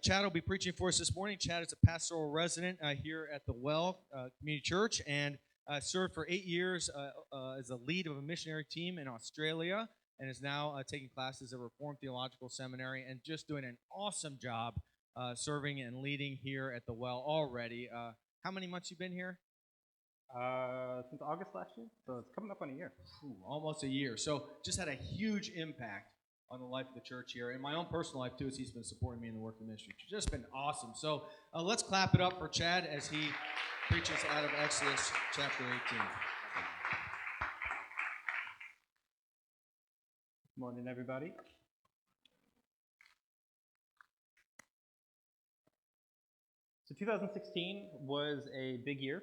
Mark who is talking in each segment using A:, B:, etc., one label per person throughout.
A: Chad will be preaching for us this morning. Chad is a pastoral resident here at the Well Community Church and served for 8 years as a lead of a missionary team in Australia and is now taking classes at Reformed Theological Seminary and just doing an awesome job serving and leading here at the Well already. How many months you been here?
B: Since August last year, so it's coming up on a year.
A: Ooh, almost a year. So just had a huge impact on the life of the church here, and my own personal life too, as he's been supporting me in the work of ministry. It's just been awesome. So let's clap it up for Chad as he preaches out of Exodus chapter 18.
B: Good morning, everybody. So 2016 was a big year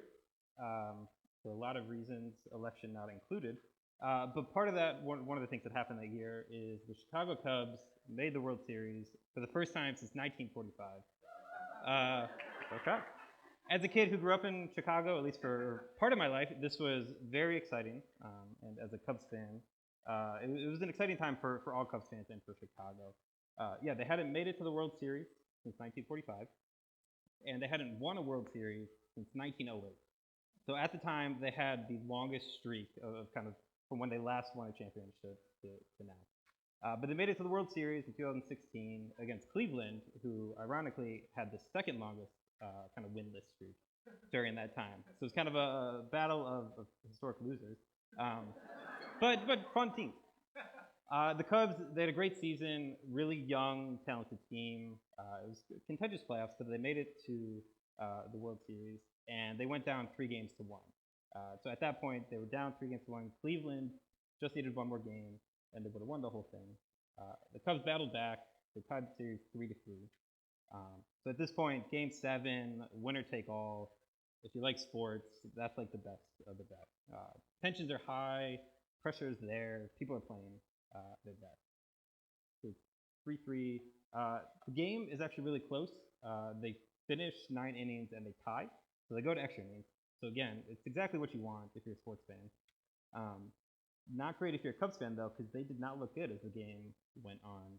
B: for a lot of reasons, election not included. But part of that, one of the things that happened that year is the Chicago Cubs made the World Series for the first time since 1945. Okay. As a kid who grew up in Chicago, at least for part of my life, this was very exciting. And as a Cubs fan, it was an exciting time for all Cubs fans and for Chicago. They hadn't made it to the World Series since 1945, and they hadn't won a World Series since 1908. So at the time, they had the longest streak of kind of from when they last won a championship to now. But they made it to the World Series in 2016 against Cleveland, who ironically had the second longest kind of winless streak during that time. So it's kind of a battle of historic losers, but fun team. The Cubs, they had a great season, really young, talented team. It was contentious playoffs, but they made it to the World Series, and they went down 3-1. So at that point, they were down 3-1. Cleveland just needed one more game, and they would have won the whole thing. The Cubs battled back. They tied the series 3-3. So at this point, Game 7, winner take all. If you like sports, that's like the best of the best. Tensions are high, pressure is there, people are playing their best. So it's 3-3. The game is actually really close. They finish 9 innings and they tie, so they go to extra innings. So again, it's exactly what you want if you're a sports fan. Not great if you're a Cubs fan, though, because they did not look good as the game went on.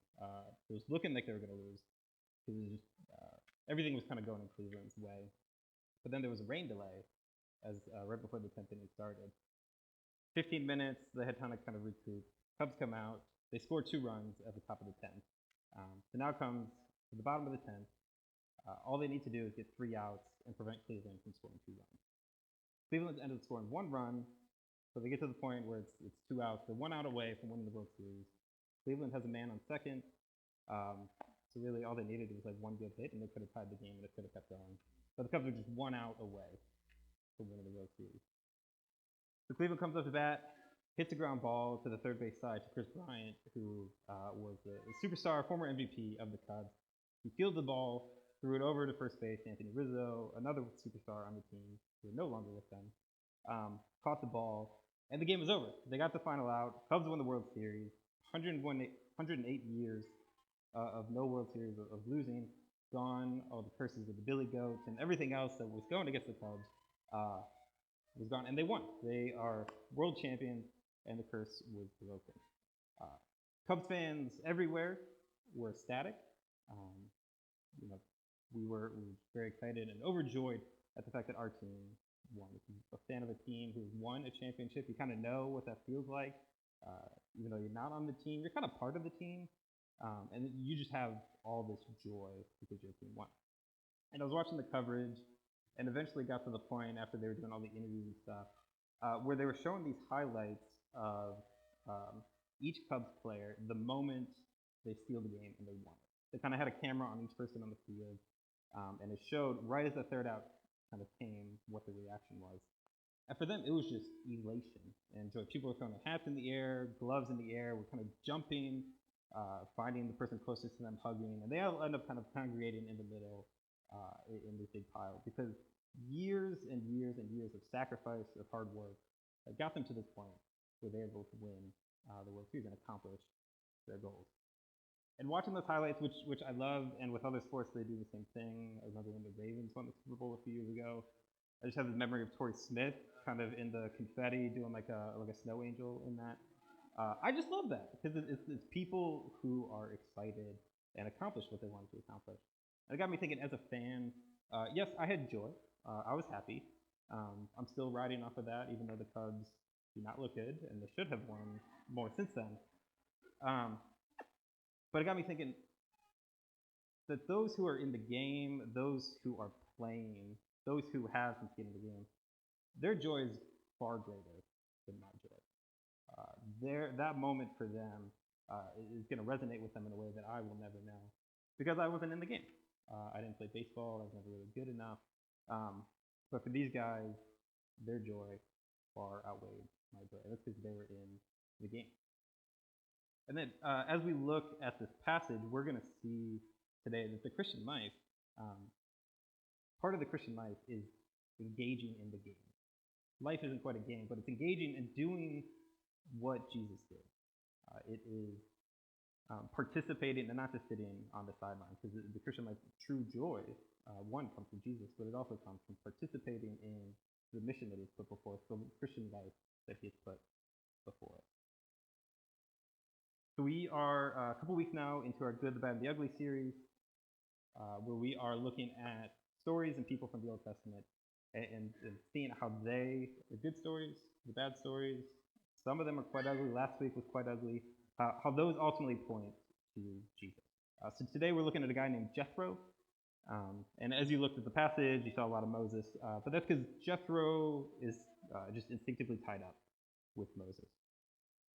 B: It was looking like they were going to lose. It was just, everything was kind of going in Cleveland's way. But then there was a rain delay as right before the 10th inning started. 15 minutes, they had time to kind of recoup. Cubs come out. They score 2 runs at the top of the 10th. So now comes to the bottom of the 10th. All they need to do is get 3 outs and prevent Cleveland from scoring 2 runs. Cleveland ended up scoring 1 run, so they get to the point where it's 2 outs. They're 1 out away from winning the World Series. Cleveland has a man on second, so really all they needed was like 1 good hit, and they could have tied the game, and it could have kept going. But the Cubs were just 1 out away from winning the World Series. So Cleveland comes up to bat, hits a ground ball to the third base side to Chris Bryant, who was the superstar, former MVP of the Cubs. He fielded the ball, threw it over to first base, Anthony Rizzo, another superstar on the team, who are no longer with them, caught the ball, and the game was over. They got the final out. Cubs won the World Series. 108 years of no World Series, of losing, gone. All the curses of the Billy Goats and everything else that was going against the Cubs was gone, and they won. They are world champions, and the curse was broken. Cubs fans everywhere were ecstatic. We were very excited and overjoyed at the fact that our team won. If you're a fan of a team who's won a championship, you kind of know what that feels like. Even though you're not on the team, you're kind of part of the team. And you just have all this joy because your team won. And I was watching the coverage and eventually got to the point after they were doing all the interviews and stuff where they were showing these highlights of each Cubs player the moment they steal the game and they won it. They kind of had a camera on each person on the field, and it showed right as the third out kind of came what the reaction was. And for them, it was just elation and joy. People were throwing their hats in the air, gloves in the air, were kind of jumping, finding the person closest to them, hugging, and they all end up kind of congregating in the middle in this big pile because years and years and years of sacrifice, of hard work, got them to this point where they were able to win the World Series and accomplish their goals. And watching those highlights, which I love, and with other sports they do the same thing. I remember when the Ravens won the Super Bowl a few years ago. I just have the memory of Torrey Smith kind of in the confetti doing like a snow angel in that. I just love that because it's people who are excited and accomplish what they wanted to accomplish. And it got me thinking, as a fan, yes, I had joy. I was happy. I'm still riding off of that, even though the Cubs do not look good, and they should have won more since then. But it got me thinking that those who are in the game, those who are playing, those who have some skin in the game, their joy is far greater than my joy. That moment for them is going to resonate with them in a way that I will never know, because I wasn't in the game. I didn't play baseball. I was never really good enough. But for these guys, their joy far outweighed my joy. That's because they were in the game. And then as we look at this passage, we're going to see today that the Christian life, part of the Christian life is engaging in the game. Life isn't quite a game, but it's engaging and doing what Jesus did. It is participating and not just sitting on the sidelines, because the Christian life, true joy, one, comes from Jesus, but it also comes from participating in the mission that he's put before us, the Christian life that he's put before us. So we are a couple weeks now into our Good, the Bad, and the Ugly series, where we are looking at stories and people from the Old Testament and seeing how the good stories, the bad stories, some of them are quite ugly. Last week was quite ugly. How those ultimately point to Jesus. So today we're looking at a guy named Jethro. And as you looked at the passage, you saw a lot of Moses. But that's because Jethro is just instinctively tied up with Moses.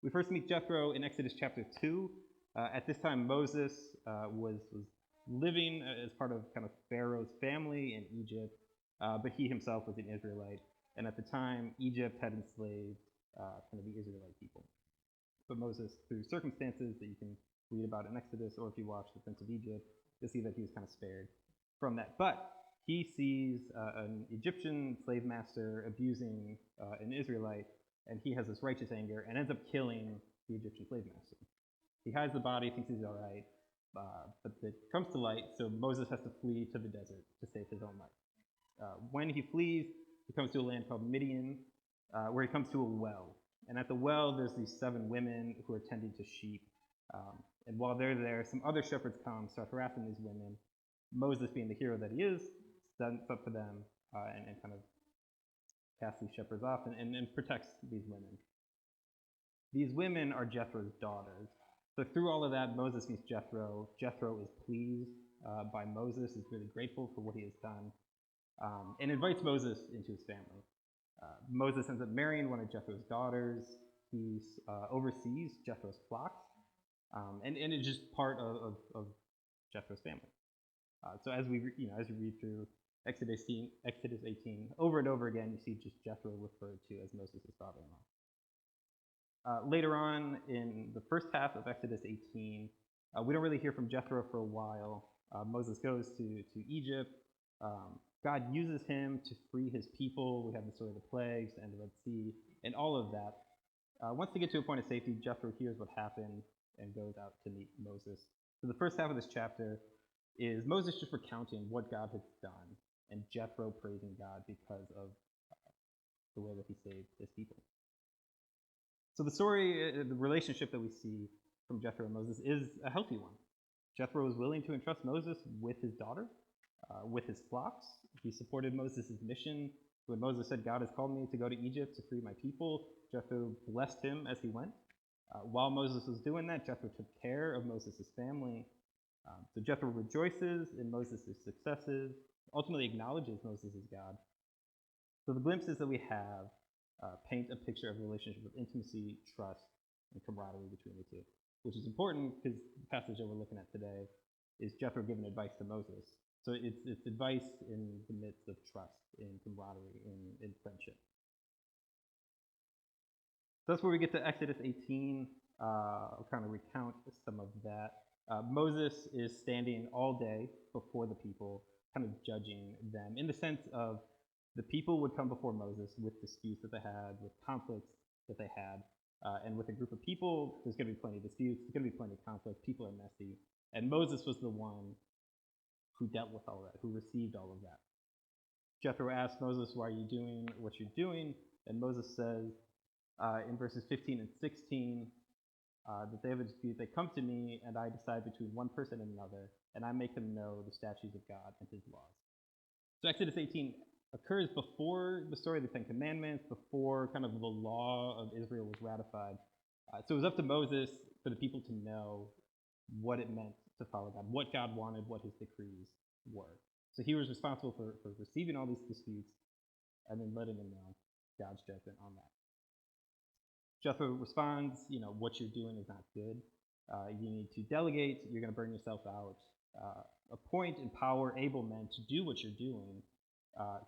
B: We first meet Jethro in Exodus chapter 2. At this time, Moses was living as part of kind of Pharaoh's family in Egypt, but he himself was an Israelite. And at the time, Egypt had enslaved kind of the Israelite people. But Moses, through circumstances that you can read about in Exodus, or if you watch The Prince of Egypt, you'll see that he was kind of spared from that. But he sees an Egyptian slave master abusing an Israelite, and he has this righteous anger and ends up killing the Egyptian slave master. He hides the body, thinks he's all right, but it comes to light, so Moses has to flee to the desert to save his own life. When he flees, he comes to a land called Midian, where he comes to a well. And at the well, there's these 7 women who are tending to sheep. And while they're there, some other shepherds come, start harassing these women. Moses, being the hero that he is, stands up for them and kind of casts these shepherds off and protects these women. These women are Jethro's daughters. So through all of that, Moses meets Jethro. Jethro is pleased by Moses, is really grateful for what he has done, and invites Moses into his family. Moses ends up marrying one of Jethro's daughters. He oversees Jethro's flocks, and it's just part of Jethro's family. So as we read through Exodus 18, over and over again, you see just Jethro referred to as Moses' father-in-law. Later on in the first half of Exodus 18, we don't really hear from Jethro for a while. Moses goes to Egypt. God uses him to free his people. We have the story of the plagues and the Red Sea and all of that. Once they get to a point of safety, Jethro hears what happened and goes out to meet Moses. So the first half of this chapter is Moses just recounting what God has done and Jethro praising God because of the way that he saved his people. So the story, the relationship that we see from Jethro and Moses is a healthy one. Jethro is willing to entrust Moses with his daughter, with his flocks. He supported Moses' mission. When Moses said, God has called me to go to Egypt to free my people, Jethro blessed him as he went. While Moses was doing that, Jethro took care of Moses' family. So Jethro rejoices in Moses' successes, ultimately acknowledges Moses as God. So the glimpses that we have paint a picture of a relationship of intimacy, trust, and camaraderie between the two, which is important because the passage that we're looking at today is Jethro giving advice to Moses. So it's advice in the midst of trust, in camaraderie, in friendship. So that's where we get to Exodus 18. I'll kind of recount some of that. Moses is standing all day before the people, kind of judging them in the sense of the people would come before Moses with disputes that they had, with conflicts that they had. And with a group of people, there's going to be plenty of disputes, there's going to be plenty of conflict, people are messy. And Moses was the one who dealt with all that, who received all of that. Jethro asked Moses, why are you doing what you're doing? And Moses says in verses 15 and 16, that they have a dispute, they come to me, and I decide between one person and another, and I make them know the statutes of God and his laws. So Exodus 18 occurs before the story of the Ten Commandments, before kind of the law of Israel was ratified. So it was up to Moses for the people to know what it meant to follow God, what God wanted, what his decrees were. So he was responsible for receiving all these disputes and then letting them know God's judgment on that. Jethro responds, what you're doing is not good. You need to delegate. You're going to burn yourself out. Appoint, empower able men to do what you're doing,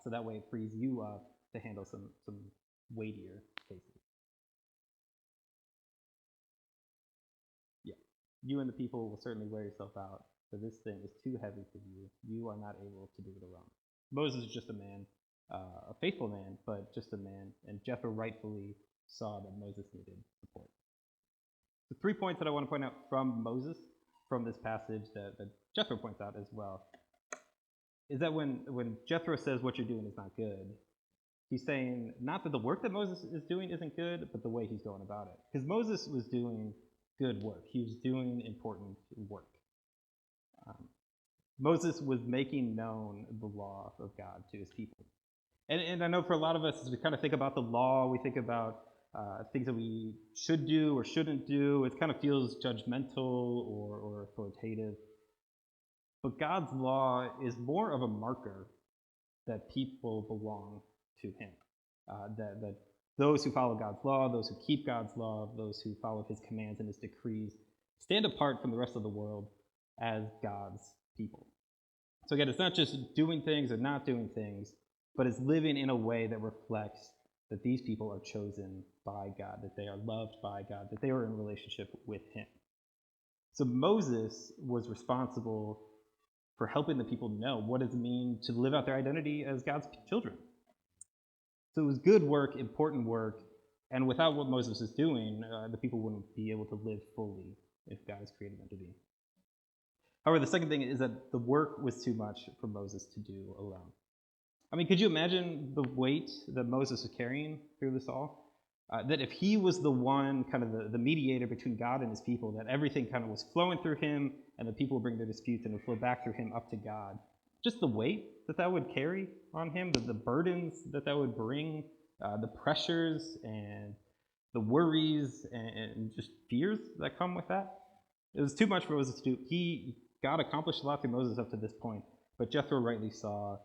B: so that way it frees you up to handle some weightier cases. Yeah, you and the people will certainly wear yourself out, for this thing is too heavy for you. You are not able to do it alone. Moses is just a man, a faithful man, but just a man, and Jethro rightfully saw that Moses needed support. The 3 points that I want to point out from Moses, from this passage that Jethro points out as well, is that when Jethro says what you're doing is not good, he's saying not that the work that Moses is doing isn't good, but the way he's going about it. Because Moses was doing good work. He was doing important work. Moses was making known the law of God to his people. And I know for a lot of us, as we kind of think about the law, we think about things that we should do or shouldn't do. It kind of feels judgmental or authoritative. But God's law is more of a marker that people belong to him. That those who follow God's law, those who keep God's law, those who follow his commands and his decrees, stand apart from the rest of the world as God's people. So again, it's not just doing things or not doing things, but it's living in a way that reflects that these people are chosen by God, that they are loved by God, that they are in relationship with him. So Moses was responsible for helping the people know what does it mean to live out their identity as God's children. So it was good work, important work, and without what Moses is doing, the people wouldn't be able to live fully if God has created them to be. However, the second thing is that the work was too much for Moses to do alone. I mean, could you imagine the weight that Moses was carrying through this all? That if he was the one, kind of the mediator between God and his people, that everything kind of was flowing through him, and the people would bring their disputes and it would flow back through him up to God. Just the weight that would carry on him, the burdens that would bring, the pressures and the worries and just fears that come with that. It was too much for Moses to do. God accomplished a lot through Moses up to this point, but Jethro rightly saw,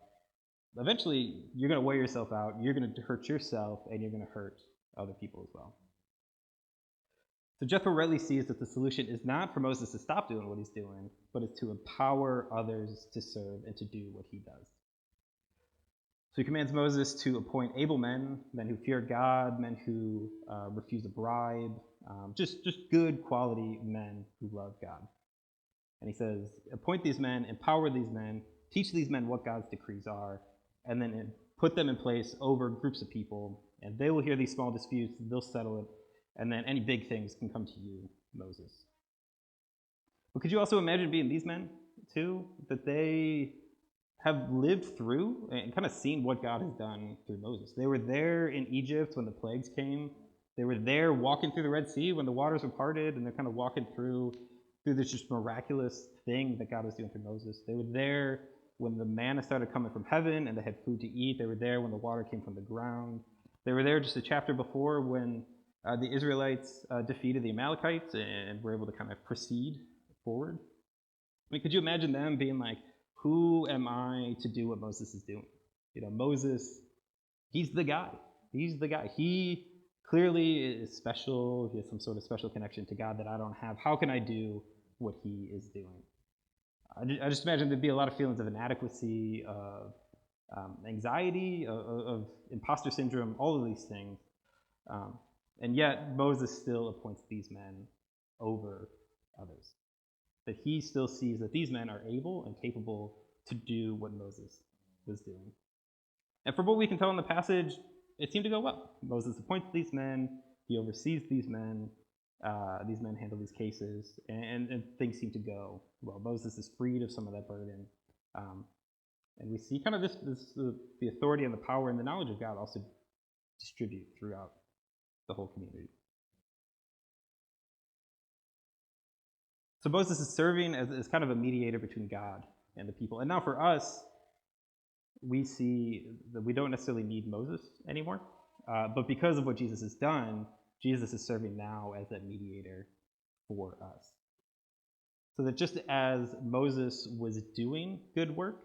B: eventually you're going to wear yourself out, you're going to hurt yourself, and you're going to hurt other people as well. So Jethro rightly sees that the solution is not for Moses to stop doing what he's doing, but it's to empower others to serve and to do what he does. So he commands Moses to appoint able men who fear God, men who refuse a bribe, just good quality men who love God. And he says, appoint these men, empower these men, teach these men what God's decrees are, and then put them in place over groups of people, and they will hear these small disputes, they'll settle it, and then any big things can come to you, Moses. But could you also imagine being these men, too? That they have lived through and kind of seen what God has done through Moses. They were there in Egypt when the plagues came. They were there walking through the Red Sea when the waters were parted, and they're kind of walking through this just miraculous thing that God was doing through Moses. They were there when the manna started coming from heaven and they had food to eat. They were there when the water came from the ground. They were there just a chapter before when the Israelites defeated the Amalekites and were able to kind of proceed forward. I mean, could you imagine them being like, who am I to do what Moses is doing? Moses, he's the guy. He's the guy. He clearly is special. He has some sort of special connection to God that I don't have. How can I do what he is doing? I just imagine there'd be a lot of feelings of inadequacy, of anxiety, of imposter syndrome, all of these things. And yet, Moses still appoints these men over others. That he still sees that these men are able and capable to do what Moses was doing. And from what we can tell in the passage, it seemed to go well. Moses appoints these men, he oversees these men handle these cases, and things seem to go well. Moses is freed of some of that burden. And we see kind of the authority and the power and the knowledge of God also distribute throughout the whole community. So Moses is serving as kind of a mediator between God and the people. And now for us, we see that we don't necessarily need Moses anymore. But because of what Jesus has done, Jesus is serving now as that mediator for us. So that just as Moses was doing good work,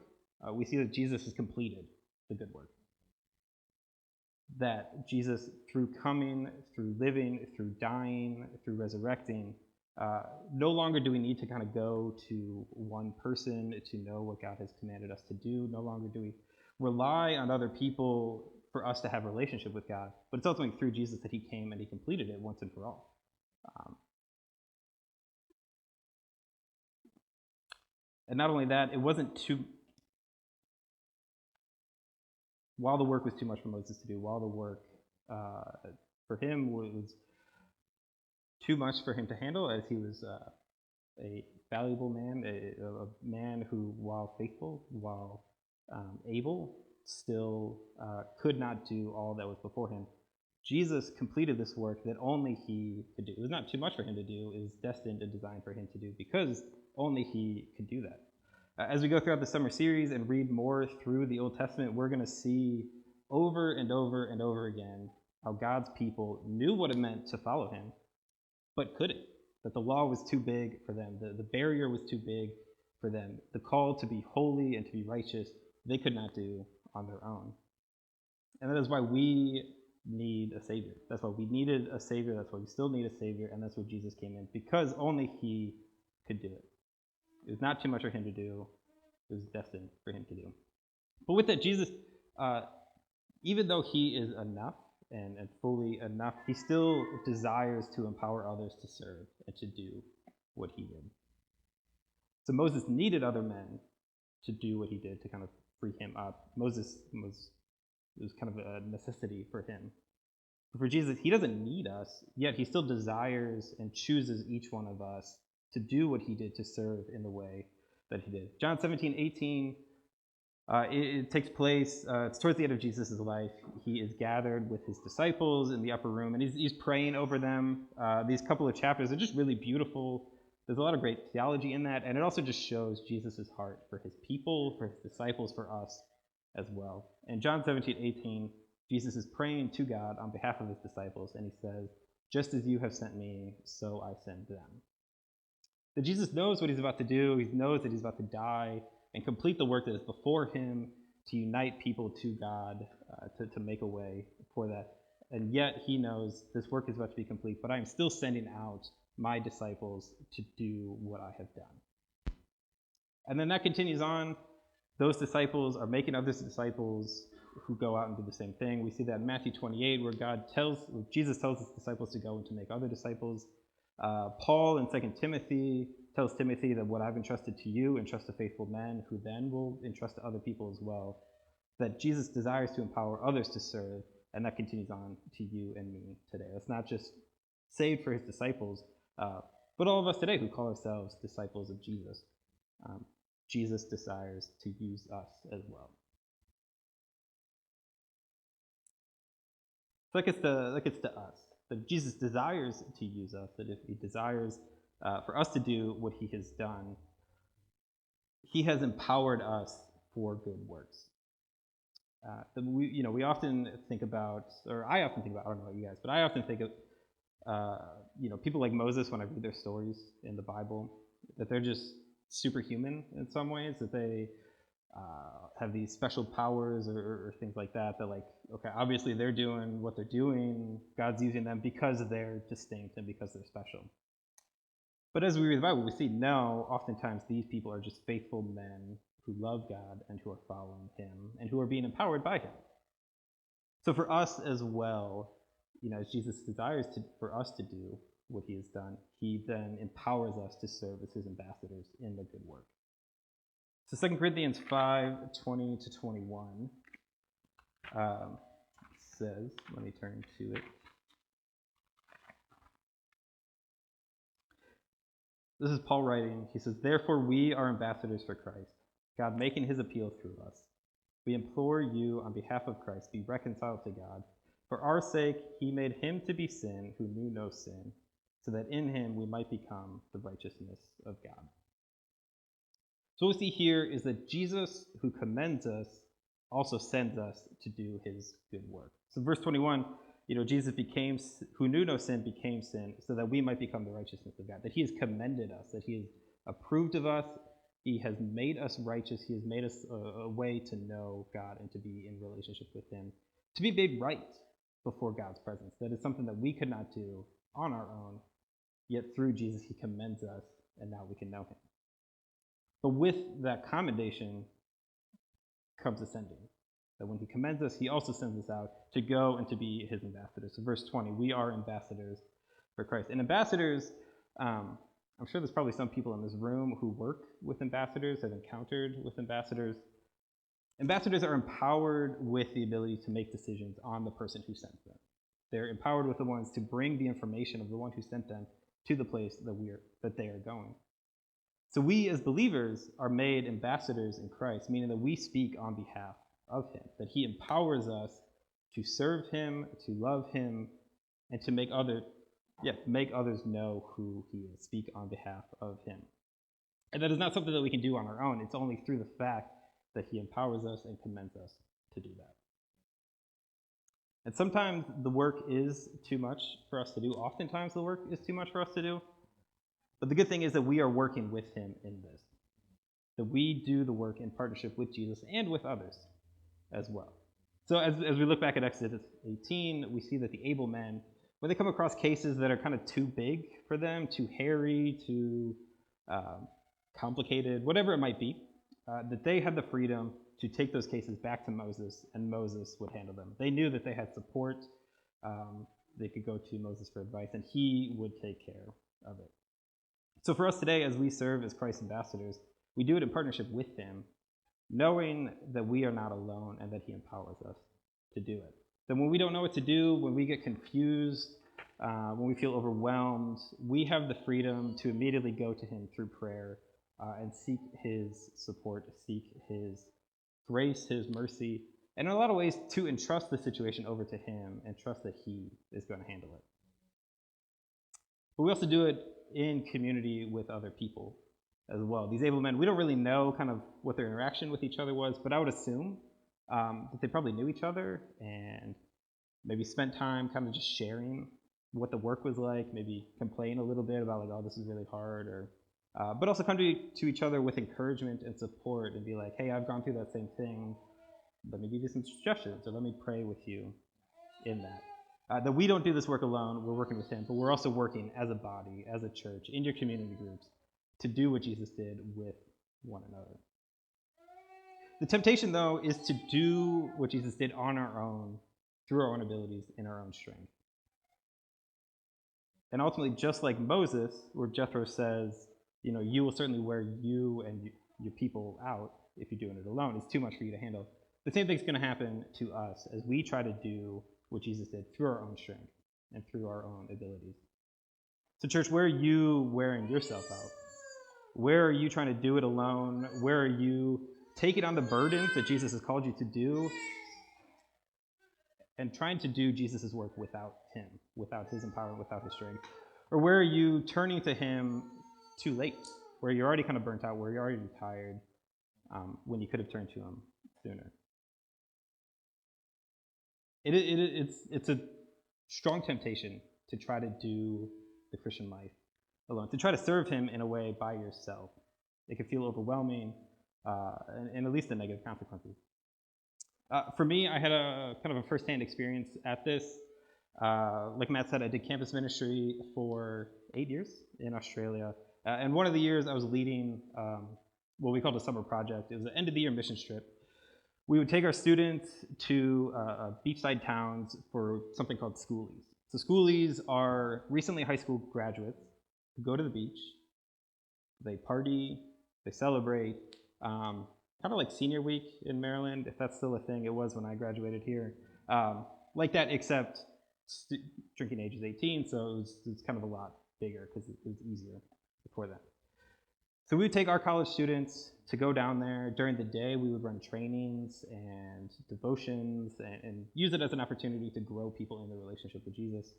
B: we see that Jesus has completed the good work. That Jesus, through coming, through living, through dying, through resurrecting, no longer do we need to kind of go to one person to know what God has commanded us to do. No longer do we rely on other people for us to have a relationship with God. But it's ultimately through Jesus that he came and he completed it once and for all. And not only that, it wasn't while the work was too much for Moses to do, while the work for him was too much for him to handle, as he was a valuable man, a man who, while faithful, while able, still could not do all that was before him. Jesus completed this work that only he could do. It was not too much for him to do. It was destined and designed for him to do because only he could do that. As we go throughout the summer series and read more through the Old Testament, we're going to see over and over and over again how God's people knew what it meant to follow him, but couldn't. That the law was too big for them. The barrier was too big for them. The call to be holy and to be righteous, they could not do on their own. And that is why we need a Savior. That's why we needed a Savior. That's why we still need a Savior. And that's why Jesus came in, because only he could do it. It was not too much for him to do. It was destined for him to do. But with that, Jesus, even though he is enough and fully enough, he still desires to empower others to serve and to do what he did. So Moses needed other men to do what he did, to kind of free him up. Moses was kind of a necessity for him. But for Jesus, he doesn't need us, yet he still desires and chooses each one of us to do what he did, to serve in the way that he did. John 17:18, it takes place, it's towards the end of Jesus' life. He is gathered with his disciples in the upper room, and he's praying over them. These couple of chapters are just really beautiful. There's a lot of great theology in that, and it also just shows Jesus' heart for his people, for his disciples, for us as well. In John 17:18, Jesus is praying to God on behalf of his disciples, and he says, "Just as you have sent me, so I send them." That Jesus knows what he's about to do. He knows that he's about to die and complete the work that is before him, to unite people to God, to make a way for that. And yet he knows this work is about to be complete, but I am still sending out my disciples to do what I have done. And then that continues on. Those disciples are making other disciples who go out and do the same thing. We see that in Matthew 28, where Jesus tells his disciples to go and to make other disciples. Paul in 2 Timothy tells Timothy that what I've entrusted to you, entrust to faithful men, who then will entrust to other people as well. That Jesus desires to empower others to serve, and that continues on to you and me today. That's not just saved for his disciples, but all of us today who call ourselves disciples of Jesus. Jesus desires to use us as well. So that gets to us. That Jesus desires to use us, that if he desires for us to do what he has done, he has empowered us for good works. We often think about, or I often think about, I don't know about you guys, but I often think of people like Moses when I read their stories in the Bible, that they're just superhuman in some ways, that they have these special powers or things like that, that like, okay, obviously they're doing what they're doing, God's using them because they're distinct and because they're special. But as we read the Bible, we see no, oftentimes these people are just faithful men who love God and who are following him and who are being empowered by him. So for us as well, as Jesus desires for us to do what he has done, he then empowers us to serve as his ambassadors in the good work. So 2 Corinthians 5:20-21 says, let me turn to it. This is Paul writing. He says, "Therefore we are ambassadors for Christ, God making his appeal through us. We implore you on behalf of Christ, be reconciled to God. For our sake he made him to be sin who knew no sin, so that in him we might become the righteousness of God. So what we see here is that Jesus, who commends us, also sends us to do his good work. So verse 21, Jesus who knew no sin, became sin, so that we might become the righteousness of God. That he has commended us, that he has approved of us, he has made us righteous, he has made us a way to know God and to be in relationship with him, to be made right before God's presence. That is something that we could not do on our own, yet through Jesus he commends us, and now we can know him. But with that commendation comes ascending. That when he commends us, he also sends us out to go and to be his ambassadors. So verse 20, we are ambassadors for Christ. And ambassadors, I'm sure there's probably some people in this room who work with ambassadors, have encountered with ambassadors. Ambassadors are empowered with the ability to make decisions on the person who sent them. They're empowered with the ones to bring the information of the one who sent them to the place that they are going. So we as believers are made ambassadors in Christ, meaning that we speak on behalf of him, that he empowers us to serve him, to love him, and to make others know who he is, speak on behalf of him. And that is not something that we can do on our own. It's only through the fact that he empowers us and commends us to do that. And sometimes the work is too much for us to do. Oftentimes the work is too much for us to do. But the good thing is that we are working with him in this, that we do the work in partnership with Jesus and with others as well. So as we look back at Exodus 18, we see that the able men, when they come across cases that are kind of too big for them, too hairy, too complicated, whatever it might be, that they had the freedom to take those cases back to Moses, and Moses would handle them. They knew that they had support. They could go to Moses for advice, and he would take care of it. So for us today, as we serve as Christ's ambassadors, we do it in partnership with him, knowing that we are not alone and that he empowers us to do it. That when we don't know what to do, when we get confused, when we feel overwhelmed, we have the freedom to immediately go to him through prayer and seek his support, seek his grace, his mercy, and in a lot of ways to entrust the situation over to him and trust that he is going to handle it. But we also do it in community with other people as well. These able men, we don't really know kind of what their interaction with each other was, but I would assume that they probably knew each other and maybe spent time kind of just sharing what the work was like, maybe complain a little bit about like, oh, this is really hard, or but also come to each other with encouragement and support and be like, hey, I've gone through that same thing. Let me give you some suggestions, or let me pray with you in that. That we don't do this work alone, we're working with him, but we're also working as a body, as a church, in your community groups, to do what Jesus did with one another. The temptation, though, is to do what Jesus did on our own, through our own abilities, in our own strength. And ultimately, just like Moses, where Jethro says, you will certainly wear you and your people out if you're doing it alone. It's too much for you to handle. The same thing's going to happen to us as we try to do what Jesus did through our own strength and through our own abilities. So church, where are you wearing yourself out? Where are you trying to do it alone? Where are you taking on the burdens that Jesus has called you to do and trying to do Jesus' work without him, without his empowerment, without his strength? Or where are you turning to him too late, where you're already kind of burnt out, where you're already tired, when you could have turned to him sooner? It's a strong temptation to try to do the Christian life alone, to try to serve him in a way by yourself. It can feel overwhelming, and at least the negative consequences. For me, I had a kind of a firsthand experience at this. Like Matt said, I did campus ministry for 8 years in Australia. And one of the years I was leading what we called a summer project. It was an end-of-the-year mission trip. We would take our students to beachside towns for something called schoolies. So schoolies are recently high school graduates who go to the beach, they party, they celebrate, kind of like senior week in Maryland, if that's still a thing. It was when I graduated here. Like that, except drinking age is 18, so it's kind of a lot bigger because it was easier before that. So we would take our college students to go down there. During the day, we would run trainings and devotions and use it as an opportunity to grow people in their relationship with Jesus.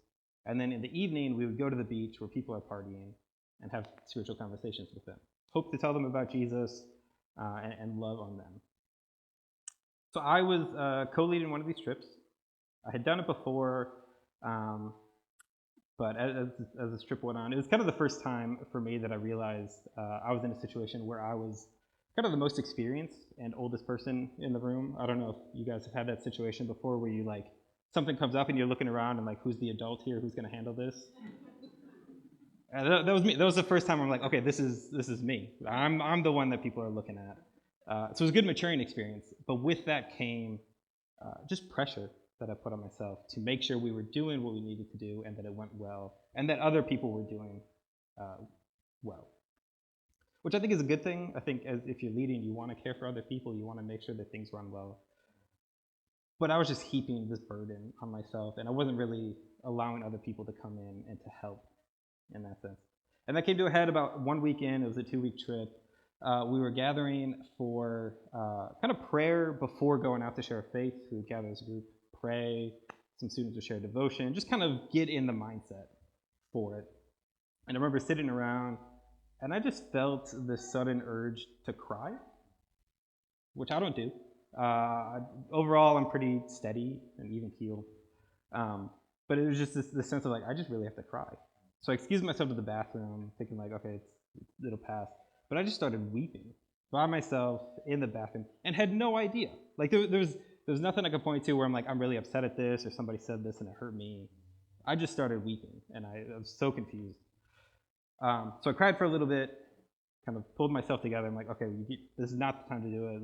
B: And then in the evening, we would go to the beach where people are partying and have spiritual conversations with them. Hope to tell them about Jesus and love on them. So I was co-leading one of these trips. I had done it before, but as this trip went on, it was kind of the first time for me that I realized I was in a situation where I was kind of the most experienced and oldest person in the room. I don't know if you guys have had that situation before where you like, something comes up and you're looking around and like, who's the adult here? Who's going to handle this? That was me. That was the first time I'm like, okay, this is me. I'm the one that people are looking at. So it was a good maturing experience. But with that came just pressure that I put on myself to make sure we were doing what we needed to do and that it went well and that other people were doing well. Which I think is a good thing. I think if you're leading, you want to care for other people. You want to make sure that things run well. But I was just heaping this burden on myself, and I wasn't really allowing other people to come in and to help in that sense. And that came to a head about one weekend. It was a 2-week trip. We were gathering for kind of prayer before going out to share our faith. We would gather as a group, pray. Some students would share devotion, just kind of get in the mindset for it. And I remember sitting around, and I just felt this sudden urge to cry, which I don't do. Overall, I'm pretty steady and even keeled. But it was just this sense of like, I just really have to cry. So I excused myself to the bathroom, thinking like, okay, it'll pass. But I just started weeping by myself in the bathroom and had no idea. Like there's nothing I could point to where I'm like, I'm really upset at this or somebody said this and it hurt me. I just started weeping and I was so confused. So I cried for a little bit, kind of pulled myself together. I'm like, okay, this is not the time to do it.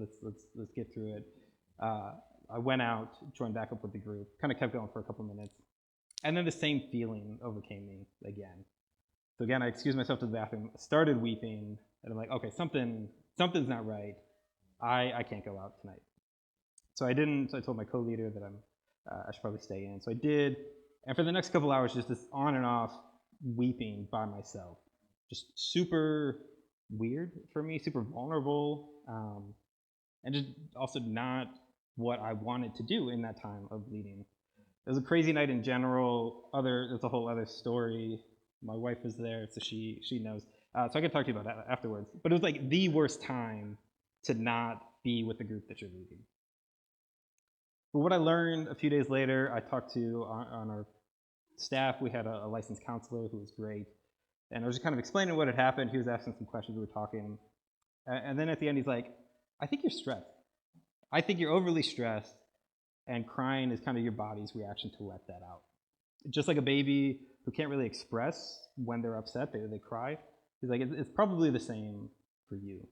B: Let's get through it. I went out, joined back up with the group, kind of kept going for a couple minutes. And then the same feeling overcame me again. So again, I excused myself to the bathroom, started weeping, and I'm like, okay, something's not right. I can't go out tonight. So I didn't. So I told my co-leader that I should probably stay in. So I did. And for the next couple hours, just this on and off weeping by myself. Just super weird for me, super vulnerable, and just also not what I wanted to do in that time of leading. It was a crazy night in general. There's a whole other story. My wife was there, so she knows. So I can talk to you about that afterwards. But it was like the worst time to not be with the group that you're leading. But what I learned a few days later, I talked to on our staff. We had a licensed counselor who was great. And I was just kind of explaining what had happened. He was asking some questions. We were talking. And then at the end, he's like, I think you're stressed. I think you're overly stressed. And crying is kind of your body's reaction to let that out. Just like a baby who can't really express when they're upset, they cry. He's like, it's probably the same for you.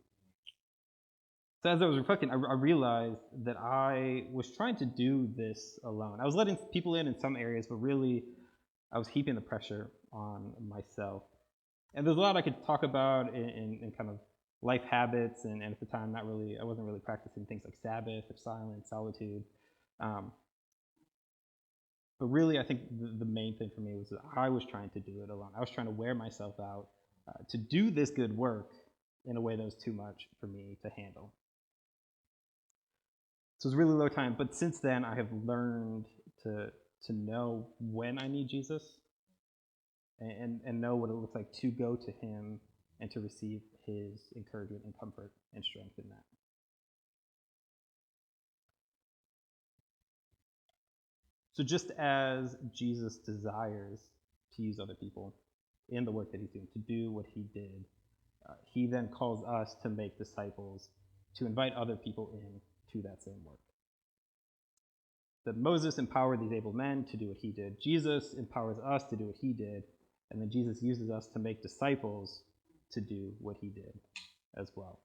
B: So as I was reflecting, I realized that I was trying to do this alone. I was letting people in some areas, but really I was heaping the pressure on myself. And there's a lot I could talk about in kind of life habits, and at the time, I wasn't really practicing things like Sabbath or silence, solitude. But really, I think the main thing for me was that I was trying to do it alone. I was trying to wear myself out to do this good work in a way that was too much for me to handle. So it was a really low time. But since then, I have learned to know when I need Jesus and know what it looks like to go to him and to receive his encouragement and comfort and strength in that. So just as Jesus desires to use other people in the work that he's doing, to do what he did, he then calls us to make disciples, to invite other people in to that same work. That Moses empowered these able men to do what he did. Jesus empowers us to do what he did, and then Jesus uses us to make disciples to do what he did as well.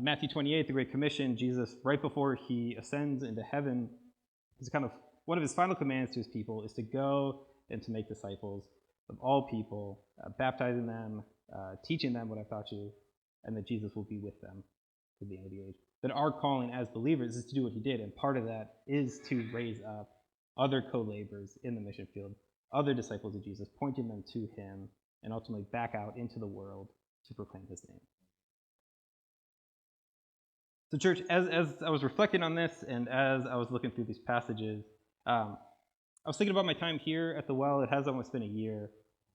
B: Matthew 28, the Great Commission, Jesus, right before he ascends into heaven, is kind of one of his final commands to his people is to go and to make disciples of all people, baptizing them, teaching them what I've taught you, and that Jesus will be with them to the end of the age. That our calling as believers is to do what he did, and part of that is to raise up other co-laborers in the mission field, other disciples of Jesus, pointing them to him, and ultimately back out into the world to proclaim his name. So church, as I was reflecting on this and as I was looking through these passages, I I was thinking about my time here at the Well. It has almost been a year.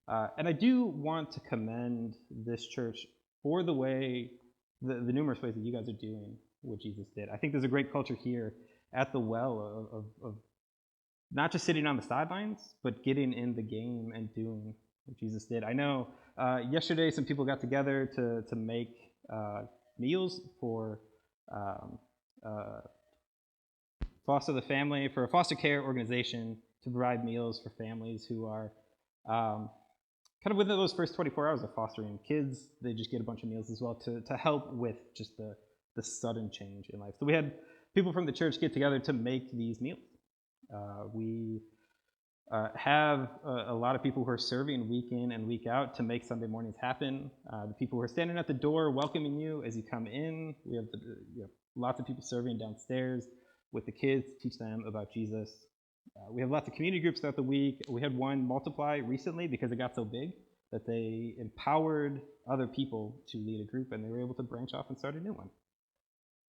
B: And I do want to commend this church for the numerous ways that you guys are doing what Jesus did. I think there's a great culture here at the Well of not just sitting on the sidelines, but getting in the game and doing what Jesus did. I know yesterday some people got together to make meals for Foster the Family, for a foster care organization to provide meals for families who are kind of within those first 24 hours of fostering kids. They just get a bunch of meals as well to help with just the sudden change in life. So we had people from the church get together to make these meals. We have a lot of people who are serving week in and week out to make Sunday mornings happen. The people who are standing at the door welcoming you as you come in. We have lots of people serving downstairs with the kids to teach them about Jesus. We have lots of community groups throughout the week. We had one multiply recently because it got so big that they empowered other people to lead a group, and they were able to branch off and start a new one.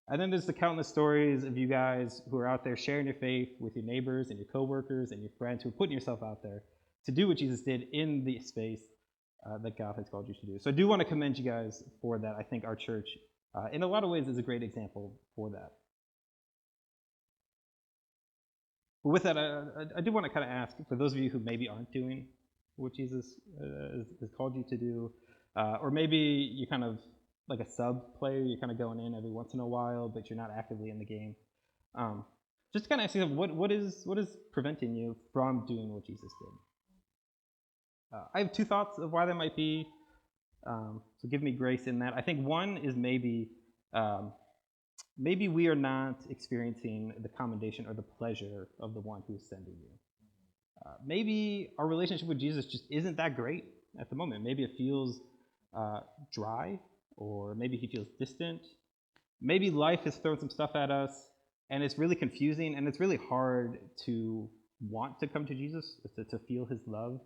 B: And then there's the countless stories of you guys who are out there sharing your faith with your neighbors and your coworkers and your friends, who are putting yourself out there to do what Jesus did in the space that God has called you to do. So I do want to commend you guys for that. I think our church, in a lot of ways, is a great example for that. But with that, I do want to kind of ask, for those of you who maybe aren't doing what Jesus has called you to do, or maybe you kind of like a sub player, you're kind of going in every once in a while, but you're not actively in the game. Just to kind of ask yourself, what is preventing you from doing what Jesus did? I have two thoughts of why that might be, so give me grace in that. I think one is maybe we are not experiencing the commendation or the pleasure of the one who is sending you. Maybe our relationship with Jesus just isn't that great at the moment. Maybe it feels dry, or maybe he feels distant. Maybe life has thrown some stuff at us, and it's really confusing, and it's really hard to want to come to Jesus, to feel his love.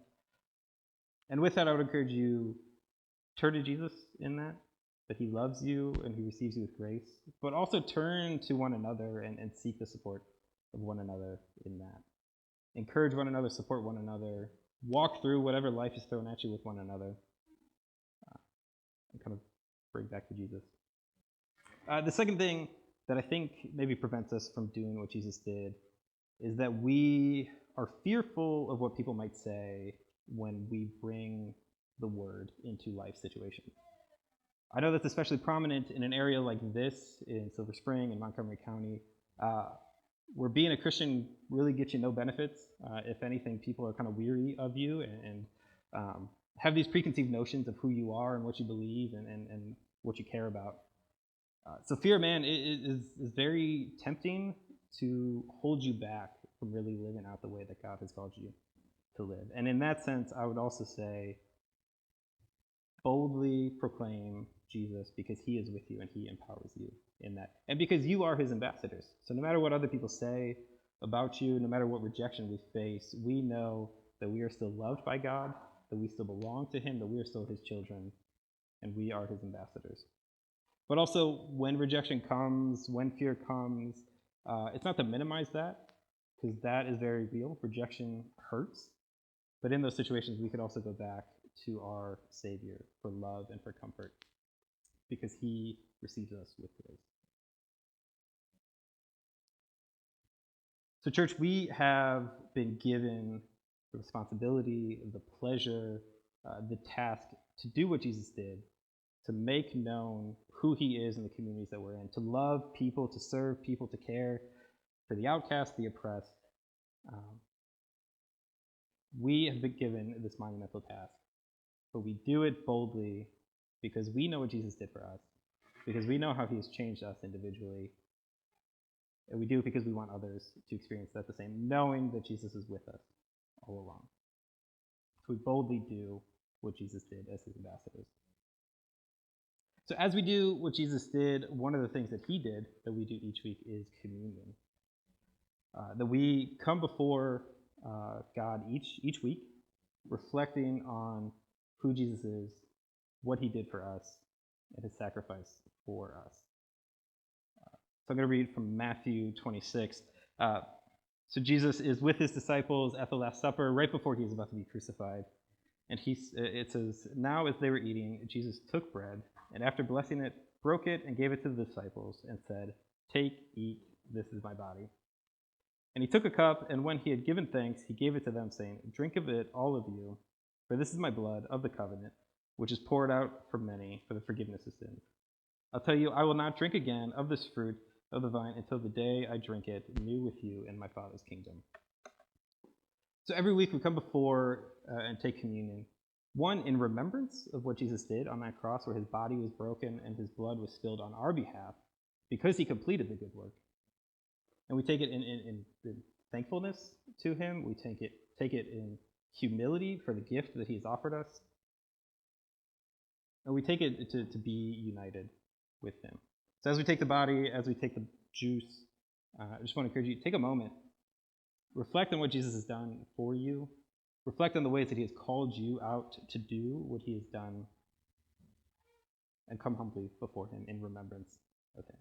B: And with that, I would encourage you, turn to Jesus in that he loves you and he receives you with grace, but also turn to one another and seek the support of one another in that. Encourage one another, support one another, walk through whatever life is thrown at you with one another, and kind of bring back to Jesus. The second thing that I think maybe prevents us from doing what Jesus did is that we are fearful of what people might say when we bring the word into life situations. I know that's especially prominent in an area like this in Silver Spring and Montgomery County, where being a Christian really gets you no benefits. If anything, people are kind of weary of you and have these preconceived notions of who you are and what you believe and what you care about. So fear, man, is very tempting to hold you back from really living out the way that God has called you to live. And in that sense, I would also say, boldly proclaim Jesus, because he is with you and he empowers you in that. And because you are his ambassadors. So no matter what other people say about you, no matter what rejection we face, we know that we are still loved by God, that we still belong to him, that we are still his children, and we are his ambassadors. But also, when rejection comes, when fear comes, it's not to minimize that, because that is very real. Rejection hurts. But in those situations, we could also go back to our Savior for love and for comfort, because he receives us with grace. So church, we have been given the responsibility, the pleasure, the task to do what Jesus did, to make known who he is in the communities that we're in, to love people, to serve people, to care for the outcast, the oppressed. We have been given this monumental task, but we do it boldly because we know what Jesus did for us, because we know how he has changed us individually, and we do it because we want others to experience that the same, knowing that Jesus is with us all along. So we boldly do what Jesus did as his ambassadors. So as we do what Jesus did, one of the things that he did that we do each week is communion. That we come before God each week, reflecting on who Jesus is, what he did for us, and his sacrifice for us. So I'm going to read from Matthew 26. So Jesus is with his disciples at the Last Supper, right before he is about to be crucified. And it says, now as they were eating, Jesus took bread, and after blessing it, broke it and gave it to the disciples, and said, "Take, eat, this is my body." And he took a cup, and when he had given thanks, he gave it to them, saying, "Drink of it, all of you, for this is my blood of the covenant, which is poured out for many for the forgiveness of sins. I'll tell you, I will not drink again of this fruit of the vine until the day I drink it new with you in my Father's kingdom." So every week we come before and take communion. One, in remembrance of what Jesus did on that cross, where his body was broken and his blood was spilled on our behalf because he completed the good work. And we take it in thankfulness to him. We take it in humility for the gift that he has offered us. And we take it to be united with him. So as we take the body, as we take the juice, I just want to encourage you, take a moment. Reflect on what Jesus has done for you. Reflect on the ways that he has called you out to do what he has done. And come humbly before him in remembrance of him.